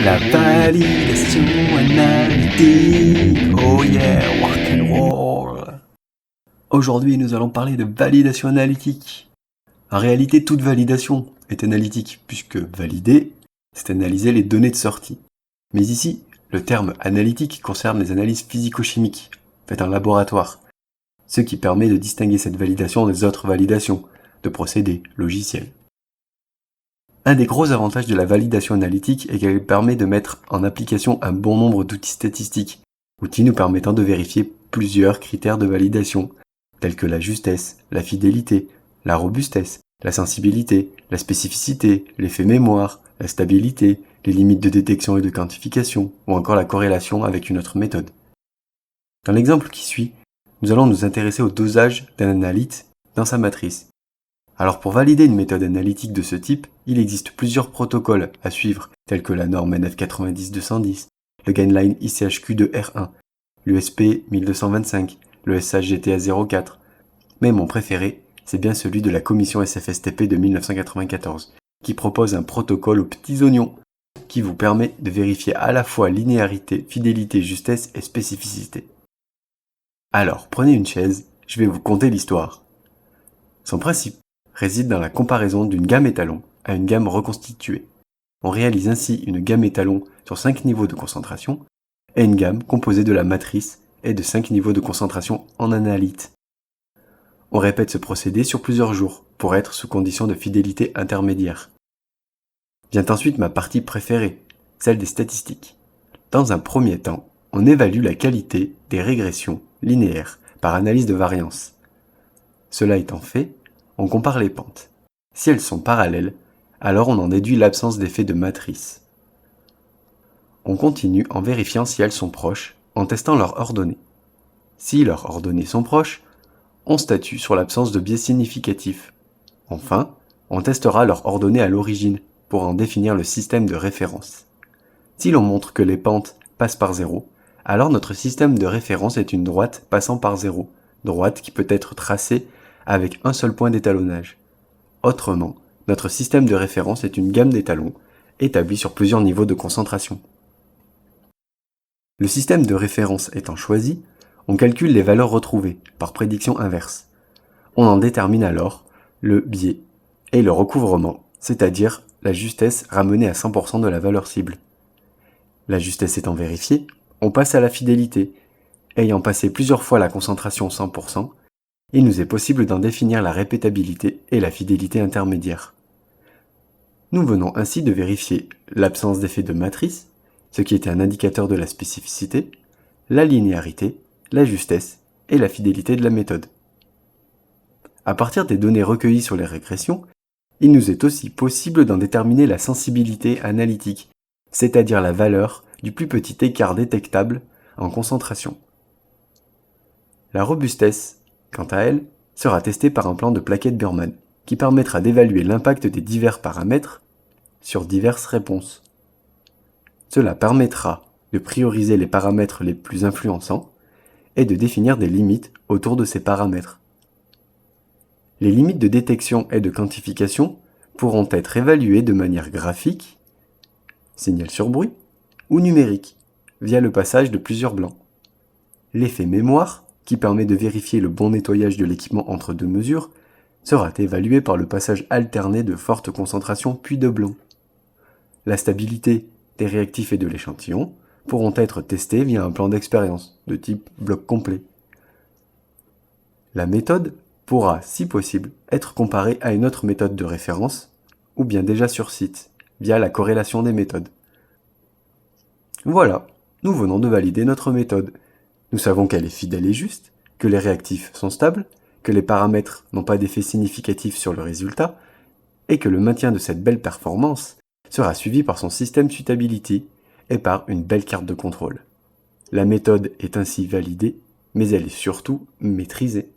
La validation analytique, oh yeah, rock and roll. Aujourd'hui, nous allons parler de validation analytique. En réalité, toute validation est analytique, puisque valider, c'est analyser les données de sortie. Mais ici, le terme analytique concerne les analyses physico-chimiques, faites en laboratoire, ce qui permet de distinguer cette validation des autres validations, de procédés logiciels. Un des gros avantages de la validation analytique est qu'elle permet de mettre en application un bon nombre d'outils statistiques, outils nous permettant de vérifier plusieurs critères de validation, tels que la justesse, la fidélité, la robustesse, la sensibilité, la spécificité, l'effet mémoire, la stabilité, les limites de détection et de quantification, ou encore la corrélation avec une autre méthode. Dans l'exemple qui suit, nous allons nous intéresser au dosage d'un analyte dans sa matrice. Alors pour valider une méthode analytique de ce type, il existe plusieurs protocoles à suivre, tels que la norme NF 90-210, le guideline ICHQ de R1, l'USP 1225, le SHGTA 04. Mais mon préféré, c'est bien celui de la commission SFSTP de 1994, qui propose un protocole aux petits oignons, qui vous permet de vérifier à la fois linéarité, fidélité, justesse et spécificité. Alors prenez une chaise, je vais vous conter l'histoire. Son principe réside dans la comparaison d'une gamme étalon à une gamme reconstituée. On réalise ainsi une gamme étalon sur 5 niveaux de concentration et une gamme composée de la matrice et de 5 niveaux de concentration en analyte. On répète ce procédé sur plusieurs jours pour être sous condition de fidélité intermédiaire. Vient ensuite ma partie préférée, celle des statistiques. Dans un premier temps, on évalue la qualité des régressions linéaires par analyse de variance. Cela étant fait, on compare les pentes. Si elles sont parallèles, alors on en déduit l'absence d'effet de matrice. On continue en vérifiant si elles sont proches, en testant leurs ordonnées. Si leurs ordonnées sont proches, on statue sur l'absence de biais significatif. Enfin, on testera leurs ordonnées à l'origine pour en définir le système de référence. Si l'on montre que les pentes passent par 0, alors notre système de référence est une droite passant par 0, droite qui peut être tracée avec un seul point d'étalonnage. Autrement, notre système de référence est une gamme d'étalons établie sur plusieurs niveaux de concentration. Le système de référence étant choisi, on calcule les valeurs retrouvées par prédiction inverse. On en détermine alors le biais et le recouvrement, c'est-à-dire la justesse ramenée à 100% de la valeur cible. La justesse étant vérifiée, on passe à la fidélité. Ayant passé plusieurs fois la concentration 100%, il nous est possible d'en définir la répétabilité et la fidélité intermédiaire. Nous venons ainsi de vérifier l'absence d'effet de matrice, ce qui était un indicateur de la spécificité, la linéarité, la justesse et la fidélité de la méthode. À partir des données recueillies sur les régressions, il nous est aussi possible d'en déterminer la sensibilité analytique, c'est-à-dire la valeur du plus petit écart détectable en concentration. La robustesse, quant à elle, sera testée par un plan de plaquettes Burman, qui permettra d'évaluer l'impact des divers paramètres sur diverses réponses. Cela permettra de prioriser les paramètres les plus influençants et de définir des limites autour de ces paramètres. Les limites de détection et de quantification pourront être évaluées de manière graphique, signal sur bruit, ou numérique, via le passage de plusieurs blancs. L'effet mémoire, qui permet de vérifier le bon nettoyage de l'équipement entre deux mesures, sera évalué par le passage alterné de forte concentration puis de blanc. La stabilité des réactifs et de l'échantillon pourront être testés via un plan d'expérience de type bloc complet. La méthode pourra, si possible, être comparée à une autre méthode de référence, ou bien déjà sur site, via la corrélation des méthodes. Voilà, nous venons de valider notre méthode. Nous savons qu'elle est fidèle et juste, que les réactifs sont stables, que les paramètres n'ont pas d'effet significatif sur le résultat, et que le maintien de cette belle performance sera suivi par son système suitability et par une belle carte de contrôle. La méthode est ainsi validée, mais elle est surtout maîtrisée.